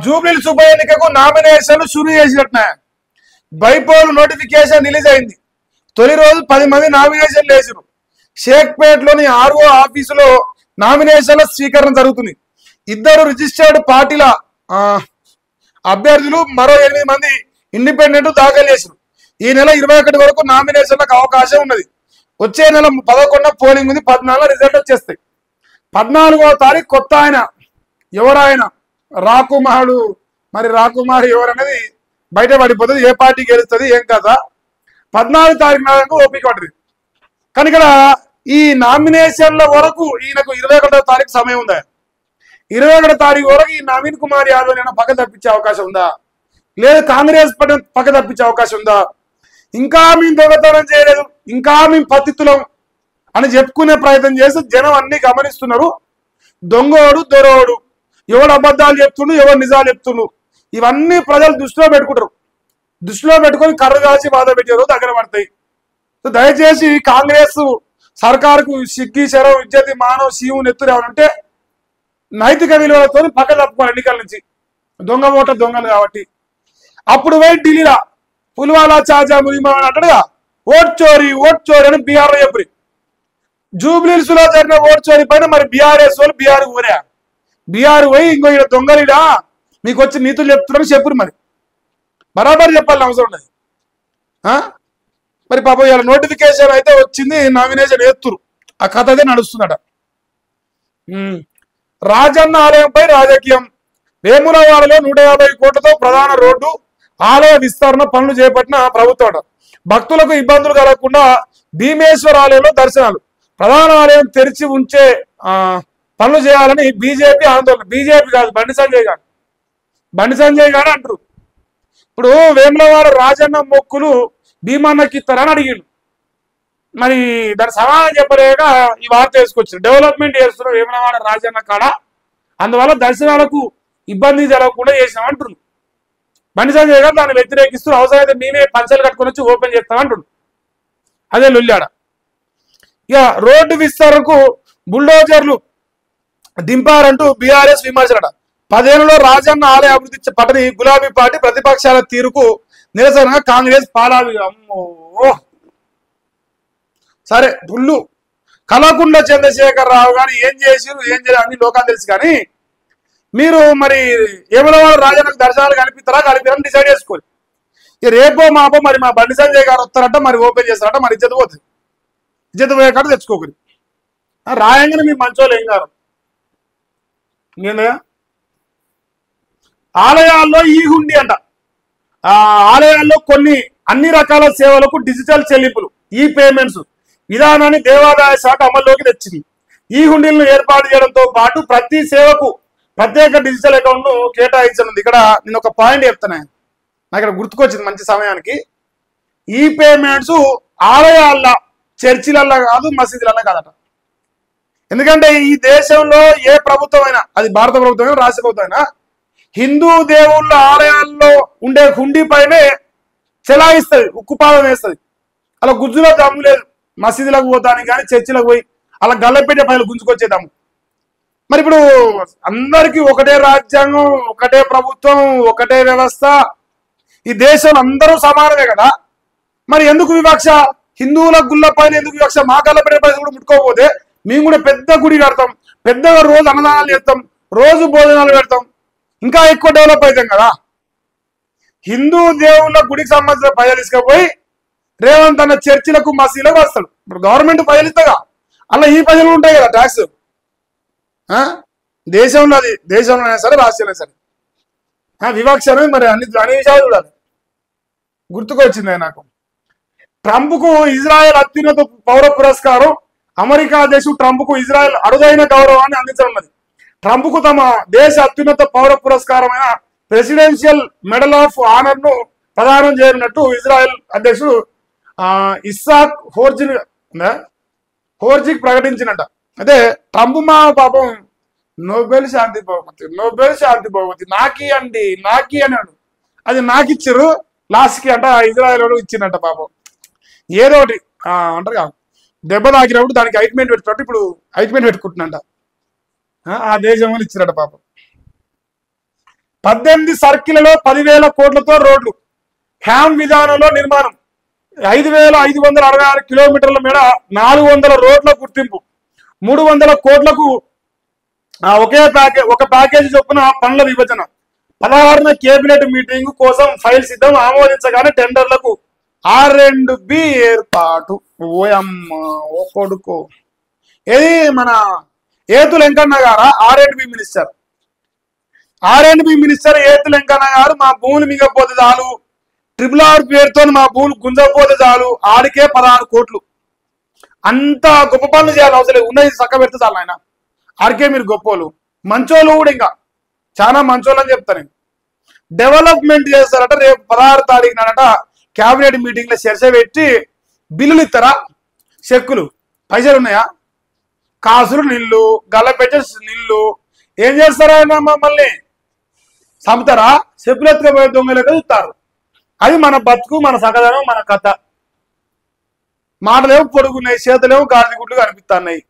జూబ్లీహిల్స్ ఉప ఎన్నికకు నామినేషన్లు షురూ చేసినట్టున్నాయి. బైపోల్ నోటిఫికేషన్ రిలీజ్ అయింది. తొలి రోజు 10 మంది నామినేషన్లు వేసారు. షేక్పేట్లోని ఆర్ఓ ఆఫీసులో నామినేషన్ల స్వీకరణ జరుగుతుంది. 2 రిజిస్టర్డ్ పార్టీల అభ్యర్థులు మరో 8 మంది ఇండిపెండెంట్ దాఖలు చేశారు. ఈ నెల 21 వరకు నామినేషన్లకు అవకాశం ఉన్నది. వచ్చే నెల 11 పోలింగ్ ఉంది. 14 రిజల్ట్ వచ్చేస్తాయి. 14వ తారీఖు కొత్త ఆయన ఎవరాయన రాకుమారుడు. మరి రాకుమారు ఎవరనేది బయట పడిపోతుంది. ఏ పార్టీ గెలుస్తుంది ఏం కదా. 14 తారీఖు నాడు ఓపిక పడుతుంది. కానీ ఇక్కడ ఈ నామినేషన్ల వరకు ఈయనకు 21వ తారీఖు సమయం ఉందా? 21వ తారీఖు వరకు ఈ నవీన్ కుమార్ యాదవ్ నేను పక్క తప్పించే అవకాశం ఉందా? లేదు కాంగ్రెస్ పక్క తప్పించే అవకాశం ఉందా? ఇంకా మేము దొంగతనం చేయలేదు, ఇంకా మేము పతితులం అని చెప్పుకునే ప్రయత్నం చేసి జనం అన్ని గమనిస్తున్నారు. దొంగోడు దొరోడు, ఎవడు అబద్ధాలు చెప్తుండు, ఎవడు నిజాలు చెప్తుండు, ఇవన్నీ ప్రజలు దృష్టిలో పెట్టుకుంటారు. దృష్టిలో పెట్టుకొని కర్ర కాల్చి బాధ పెట్టారు దగ్గర పడతాయి. సో దయచేసి కాంగ్రెస్ సర్కారుకు సిగ్గి శరం ఇజ్జతి మానవ శివు నెత్తురు ఏమనంటే నైతిక విలువలతో పక్క తప్పుకోవాలి. ఎన్నికల నుంచి దొంగ ఓటర్ దొంగలు కాబట్టి అప్పుడు పోయి ఢిల్లీలో పుల్వాలా చాచా మురిమా అని అంటాడుగా ఓట్ చోరీ అని బీహార్లో చెప్పి జూబ్లీహిల్స్ లో జరిగిన ఓట్ చోరీ పైన మరి బీఆర్ఎస్ వాళ్ళు బీహార్ ఊరా బీహార్ పోయి ఇంకో ఇక్కడ దొంగలిడా మీకు వచ్చి నీతులు చెప్తున్నారని చెప్పురు. మరి బరాబర్ చెప్పాలని అవసరం ఉండదు. మరి పాపం ఇలా నోటిఫికేషన్ అయితే వచ్చింది, నామినేషన్ ఎత్తురు. ఆ కథ అదే నడుస్తుందట. రాజన్న ఆలయంపై రాజకీయం. వేములవాడలో 150 కోట్లతో ప్రధాన రోడ్డు ఆలయ విస్తరణ పనులు చేపట్టిన ప్రభుత్వం. భక్తులకు ఇబ్బందులు కలగకుండా భీమేశ్వర ఆలయంలో దర్శనాలు. ప్రధాన ఆలయం తెరిచి ఉంచే పనులు చేయాలని బీజేపీ ఆందోళన. బీజేపీ కాదు, బండి సంజయ్ గారు అంటారు. ఇప్పుడు వేములవాడ రాజన్న మొక్కులు భీమన్నకి ఇస్తారని అడిగిండు. మరి దాని సమాధానం చెప్పలేక ఈ వార్త వేసుకొచ్చారు. డెవలప్మెంట్ చేస్తున్నారు వేములవాడ రాజన్న కాడ, అందువల్ల దర్శనాలకు ఇబ్బంది జరగకుండా చేసినామంటున్నారు. బండి సంజయ్ గారు దాన్ని వ్యతిరేకిస్తూ అవసరమైతే మేమే పంచలు కట్టుకొని వచ్చి ఓపెన్ చేస్తామంటున్నారు. అదే లొల్లాడ. ఇక రోడ్డు విస్తరణకు బుల్డోజర్లు దింపారంటూ బీఆర్ఎస్ విమర్శలట. 10 ఏళ్లలో రాజన్న ఆలయ అభివృద్ధి పట్టని గులాబీ పార్టీ ప్రతిపక్షాల తీరుకు నిరసనగా కాంగ్రెస్ పాలావి. అమ్మో సరే బుల్లు కలకుండ చంద్రశేఖరరావు గారు ఏం చేసిరు ఏం చేయరు అన్ని లోకాలు తెలుసు. కానీ మీరు మరి ఏమలవాడ రాజన్నకు దర్శనాలు కలిపిరని డిసైడ్ చేసుకోవాలి. ఇక రేపో మాపో మరి మా బండి సంజయ్ గారు వస్తారట, మరి ఓపెన్ చేస్తారట, మరి ఇజ్జత పోతుంది. ఇజ్జత పోయే కాడ తెచ్చుకోకరి. రాయంగానే మీ మంచోళ్ళు ఏం గారు ఆలయాల్లో ఈ హుండీ అంట. ఆలయాల్లో అన్ని రకాల సేవలకు డిజిటల్ చెల్లింపులు ఈ పేమెంట్స్ విధానాన్ని దేవాదాయ శాఖ అమల్లోకి తెచ్చింది. ఈ హుండీలను ఏర్పాటు చేయడంతో పాటు ప్రతి సేవకు ప్రత్యేక డిజిటల్ అకౌంట్ ను కేటాయించనుంది. ఇక్కడ నేను ఒక పాయింట్ చెప్తాను, నాకు ఇక్కడ గుర్తుకొచ్చింది మంచి సమయానికి. ఈ పేమెంట్స్ ఆలయాల్లో చర్చిలల్లో కాదు, మసీదులల్లో కాదట. ఎందుకంటే ఈ దేశంలో ఏ ప్రభుత్వం అయినా, అది భారత ప్రభుత్వం అయినా రాష్ట్ర ప్రభుత్వం అయినా, హిందూ దేవుళ్ళ ఆలయాల్లో ఉండే హుండీ పైనే చెలాయిస్తుంది, ఉక్కుపాదం వేస్తుంది. అలా గుజ్జులో దమ్ము లేదు. మసీదులకు పోతానికి కానీ చర్చిలకు పోయి అలా గల్లపెట్టే పనులు గుంజుకొచ్చేద్దాము. మరి ఇప్పుడు అందరికీ ఒకటే రాజ్యాంగం, ఒకటే ప్రభుత్వం, ఒకటే వ్యవస్థ, ఈ దేశంలో అందరూ సమానమే కదా. మరి ఎందుకు వివక్ష? హిందువుల గుళ్ళ పైన ఎందుకు వివక్ష? మా గల్లపెట్టే పైన కూడా ముట్టుకోకపోతే మేము కూడా పెద్ద గుడి కడతాం, పెద్దగా రోజు అన్నదానాలు చేస్తాం, రోజు భోజనాలు పెడతాం, ఇంకా ఎక్కువ డెవలప్ అవుతాం కదా. హిందూ దేవుళ్ళ గుడికి సంబంధించిన పైసలు తీసుకుపోయి రేవంత్ అన్న చర్చిలకు మసీదులకు వస్తాడు. ఇప్పుడు గవర్నమెంట్ పైసలు ఇస్తాగా, అలా ఈ పైసలు ఉంటాయి కదా ట్యాక్స్. దేశంలో అది దేశంలోనే సరే రాష్ట్రంలో సరే వివక్ష అనేది మరి అన్ని విషయాలు చూడాలి. గుర్తుకొచ్చింది నాకు. ట్రంప్కు ఇజ్రాయెల్ అత్యున్నత పౌర పురస్కారం. అమెరికా దేశం ట్రంప్కు ఇజ్రాయెల్ అరుదైన గౌరవాన్ని అందించనున్నది. ట్రంప్కు తమ దేశ అత్యున్నత పౌర పురస్కారమైన ప్రెసిడెన్షియల్ మెడల్ ఆఫ్ ఆనర్ ను ప్రదానం చేయనున్నట్టు ఇజ్రాయెల్ అధ్యక్షుడు ఇస్సాక్ హోర్జిక్ ప్రకటించినట్ట. అదే ట్రంప్ మా పాపం నోబెల్ శాంతి బహుమతి నాకి అన్నాడు. అది నాకిచ్చారు లాస్ట్కి అంట ఇజ్రాయెల్ ఇచ్చిందంట. పాపం ఏదో ఒకటి అంటారు కదా, దెబ్బ తాకినప్పుడు దానికి ఐట్మెంట్ పెట్టుకుంటే ఇప్పుడు ఐట్మెంట్ పెట్టుకుంటున్నంట. ఆ దేశం వాళ్ళు ఇచ్చినట్ట పాపం. 18 సర్కిళ్లలో 10,000 కోట్లతో రోడ్లు, హ్యామ్ విధానంలో నిర్మాణం, 5,566 కిలోమీటర్ల మేడ 400 రోడ్ల గుర్తింపు, 300 కోట్లకు ఒక ప్యాకేజీ చొప్పున పనుల విభజన, 16న కేబినెట్ మీటింగ్ కోసం ఫైల్ సిద్ధం, ఆమోదించగానే టెండర్లకు R&B ఏర్పాటు. ఓయమ్మ ఓ కొడుకో, ఏది మన ఏతుల వెంకన్న గారా R&B minister? R&B minister ఏతుల Venkanna గారు మా భూములు మిగపోతే చాలు, RRR పేరుతో మా భూములు గుంజకపోతే చాలు, ఆడికే 16 కోట్లు. అంత గొప్ప పనులు చేయాలి అవసరం లేదు, ఉన్నది చక్క పెడితే చాలు ఆయన. ఆడికే మీరు గొప్పోళ్ళు, మంచోళ్ళు కూడా ఇంకా చాలా మంచోళ్ళు అని చెప్తాను నేను. డెవలప్మెంట్ చేస్తారట, రేపు 16 తారీఖు నాడట క్యాబినెట్ మీటింగ్ లో చర్చ పెట్టి బిల్లులు ఇస్తారా? చెక్కులు పైసలు ఉన్నాయా? కాసులు నిల్లు, గల్లపెట్టే నిల్లు, ఏం చేస్తారా మమ్మల్ని చంపుతారా? చెప్పులు ఎత్తుకపోయే దొంగలెక్క చూస్తారు. అది మన బతుకు, మన సగదనం, మన కథ. మాటలేమో పొడుగున్నాయి, చేతులేమో గాడిద గుడ్లు కనిపిస్తున్నాయి.